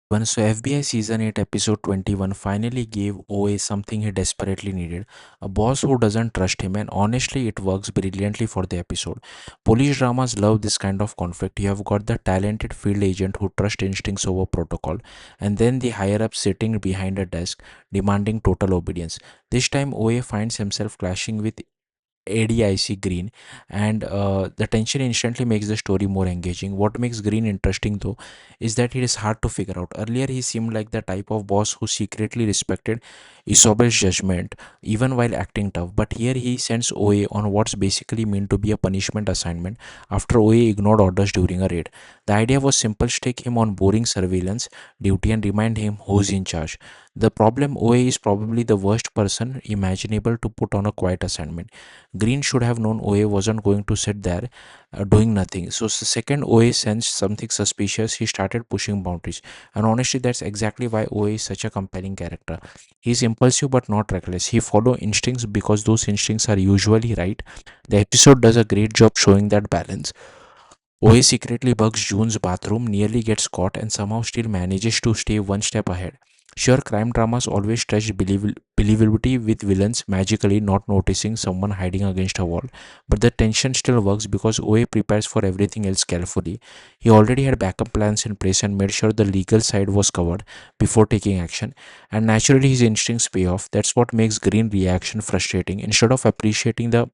So FBI Season 8 Episode 21 finally gave OA something he desperately needed. A boss who doesn't trust him, and honestly it works brilliantly for the episode. Police dramas love this kind of conflict. You have got the talented field agent who trusts instincts over protocol, and then the higher up sitting behind a desk demanding total obedience. This time OA finds himself clashing with ADIC Green, and the tension instantly makes the story more engaging. What makes Green interesting though is that it is hard to figure out. Earlier, he seemed like the type of boss who secretly respected Isobel's judgment even while acting tough, but here he sends OA on what's basically meant to be a punishment assignment after OA ignored orders during a raid. The idea was simple: stick him on boring surveillance duty and remind him who's in charge. The problem: OA is probably the worst person imaginable to put on a quiet assignment. Green should have known OA wasn't going to sit there doing nothing. So, the second OA sensed something suspicious, he started pushing boundaries. And honestly, that's exactly why OA is such a compelling character. He's impulsive but not reckless. He follows instincts because those instincts are usually right. The episode does a great job showing that balance. OA secretly bugs June's bathroom, nearly gets caught, and somehow still manages to stay one step ahead. Sure, crime dramas always stretch believability with villains magically not noticing someone hiding against a wall, but the tension still works because OA prepares for everything else carefully. He already had backup plans in place and made sure the legal side was covered before taking action, and naturally his instincts pay off. That's what makes Green reaction frustrating. Instead of appreciating the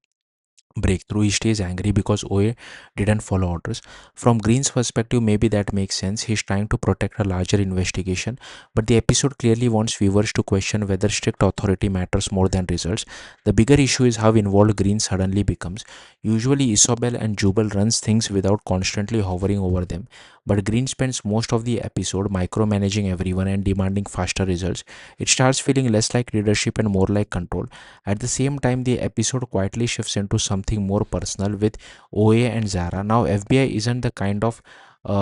breakthrough, he stays angry because OA didn't follow orders. From Green's perspective, maybe that makes sense. He's trying to protect a larger investigation, but the episode clearly wants viewers to question whether strict authority matters more than results. The bigger issue is how involved Green suddenly becomes. Usually Isobel and Jubal runs things without constantly hovering over them, but Green spends most of the episode micromanaging everyone and demanding faster results. It starts feeling less like leadership and more like control. At the same time, the episode quietly shifts into something more personal with OA and Zara. Now, FBI isn't the kind of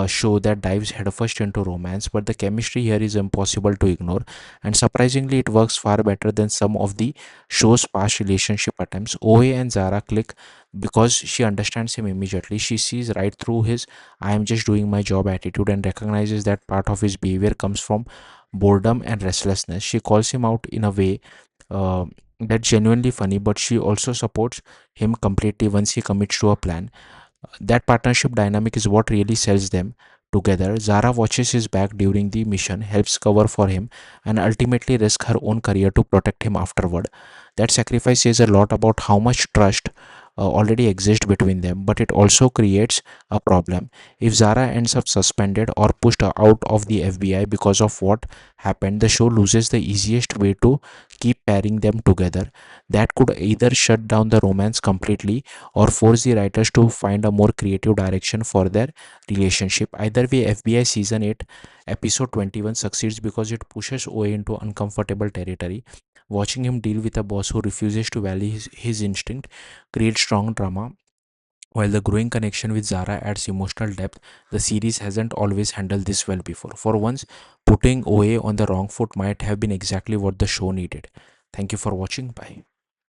show that dives headfirst into romance, but the chemistry here is impossible to ignore, and surprisingly, it works far better than some of the show's past relationship attempts. OA and Zara click because she understands him immediately. She sees right through his "I am just doing my job" attitude and recognizes that part of his behavior comes from boredom and restlessness. She calls him out in a way. Uh, that's genuinely funny, but she also supports him completely once he commits to a plan. That partnership dynamic is what really sells them together. Zara watches his back during the mission, helps cover for him, and ultimately risks her own career to protect him afterward. That sacrifice says a lot about how much trust already exists between them, but it also creates a problem. If Zara ends up suspended or pushed out of the FBI because of what happened, the show loses the easiest way to keep pairing them together. That could either shut down the romance completely or force the writers to find a more creative direction for their relationship. Either way, FBI Season 8 Episode 21 succeeds because it pushes OA into uncomfortable territory. Watching him deal with a boss who refuses to value his instinct creates strong drama, while the growing connection with Zara adds emotional depth. The series hasn't always handled this well before. For once, putting OA on the wrong foot might have been exactly what the show needed. Thank you for watching. Bye.